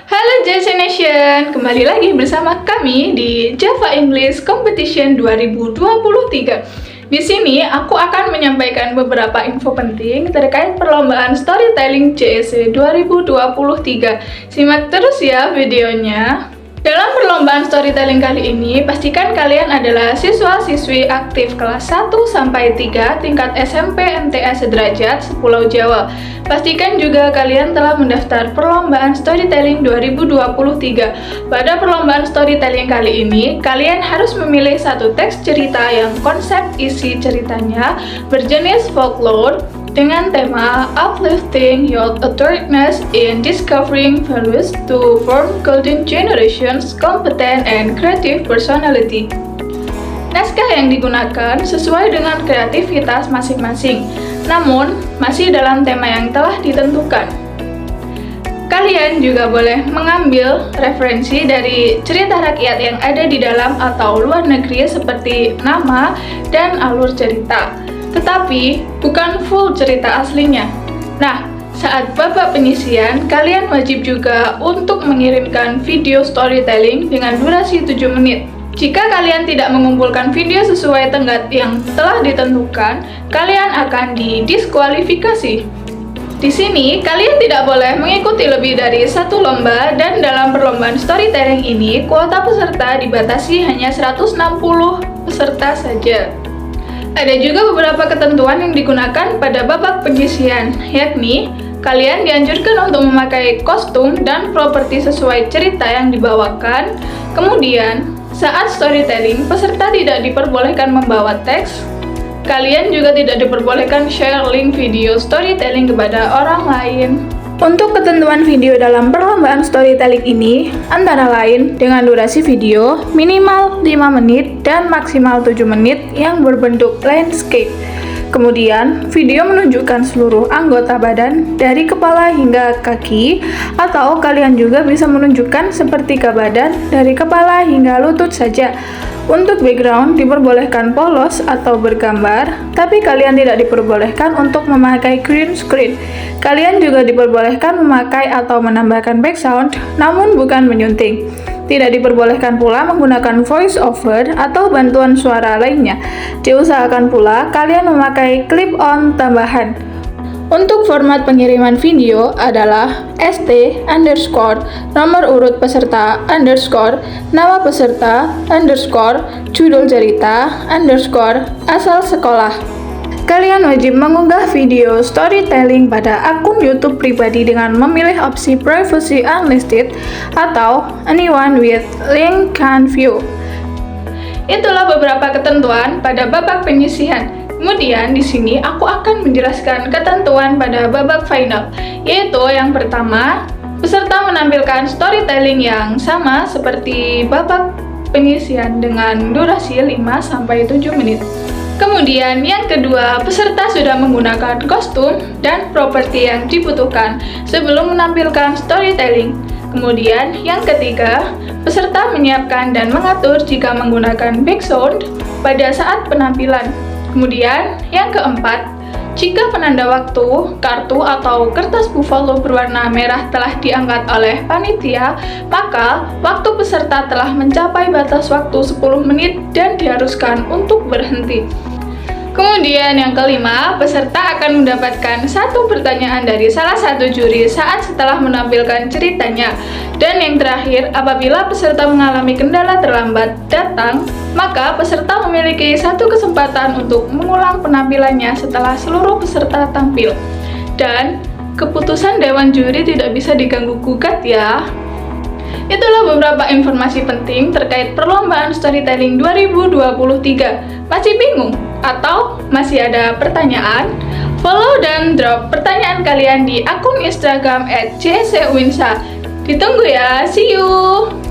Halo JC Nation, kembali lagi bersama kami di Java English Competition 2023. Di sini aku akan menyampaikan beberapa info penting terkait perlombaan storytelling JEC 2023. Simak terus ya videonya. Dalam perlombaan storytelling kali ini, pastikan kalian adalah siswa-siswi aktif kelas 1 sampai 3 tingkat SMP MTA sederajat Pulau Jawa. Pastikan juga kalian telah mendaftar perlombaan storytelling 2023. Pada perlombaan storytelling kali ini, kalian harus memilih satu teks cerita yang konsep isi ceritanya berjenis folklore dengan tema uplifting youth awareness in discovering values to form golden generations competent and creative personality. Naskah yang digunakan sesuai dengan kreativitas masing-masing, namun masih dalam tema yang telah ditentukan. Kalian juga boleh mengambil referensi dari cerita rakyat yang ada di dalam atau luar negeri seperti nama dan alur cerita, tetapi bukan full cerita aslinya. Nah, saat babak penyisian, kalian wajib juga untuk mengirimkan video storytelling dengan durasi 7 menit. Jika kalian tidak mengumpulkan video sesuai tenggat yang telah ditentukan, kalian akan didiskualifikasi. Di sini, kalian tidak boleh mengikuti lebih dari satu lomba, dan dalam perlombaan storytelling ini, kuota peserta dibatasi hanya 160 peserta saja. Ada juga beberapa ketentuan yang digunakan pada babak penyisian, yakni kalian dianjurkan untuk memakai kostum dan properti sesuai cerita yang dibawakan. Kemudian, saat storytelling, peserta tidak diperbolehkan membawa teks. Kalian juga tidak diperbolehkan share link video storytelling kepada orang lain. Untuk ketentuan video dalam perlombaan storytelling ini, antara lain dengan durasi video minimal 5 menit dan maksimal 7 menit yang berbentuk landscape. Kemudian, video menunjukkan seluruh anggota badan dari kepala hingga kaki, atau kalian juga bisa menunjukkan sepertiga badan dari kepala hingga lutut saja. Untuk background diperbolehkan polos atau bergambar, tapi kalian tidak diperbolehkan untuk memakai green screen. Kalian juga diperbolehkan memakai atau menambahkan background, namun bukan menyunting. Tidak diperbolehkan pula menggunakan voice over atau bantuan suara lainnya. Diusahakan pula kalian memakai clip-on tambahan. Untuk format pengiriman video adalah ST underscore nomor urut peserta underscore nama peserta underscore judul cerita underscore asal sekolah. Kalian wajib mengunggah video storytelling pada akun YouTube pribadi dengan memilih opsi privacy unlisted atau anyone with link can view. Itulah beberapa ketentuan pada babak penyisihan. Kemudian di sini aku akan menjelaskan ketentuan pada babak final, yaitu yang pertama, peserta menampilkan storytelling yang sama seperti babak penyisian dengan durasi 5-7 menit. Kemudian yang kedua, peserta sudah menggunakan kostum dan properti yang dibutuhkan sebelum menampilkan storytelling. Kemudian yang ketiga, peserta menyiapkan dan mengatur jika menggunakan background pada saat penampilan. Kemudian yang keempat, jika penanda waktu, kartu atau kertas buffalo berwarna merah telah diangkat oleh panitia, maka waktu peserta telah mencapai batas waktu 10 menit dan diharuskan untuk berhenti. Kemudian yang kelima, peserta akan mendapatkan satu pertanyaan dari salah satu juri saat setelah menampilkan ceritanya. Dan yang terakhir, apabila peserta mengalami kendala terlambat datang, maka peserta memiliki satu kesempatan untuk mengulang penampilannya setelah seluruh peserta tampil. Dan keputusan dewan juri tidak bisa diganggu-gugat ya. Itulah beberapa informasi penting terkait perlombaan storytelling 2023. Masih bingung? Atau masih ada pertanyaan? Follow dan drop pertanyaan kalian di akun Instagram @jcwinsa. Ditunggu ya, see you!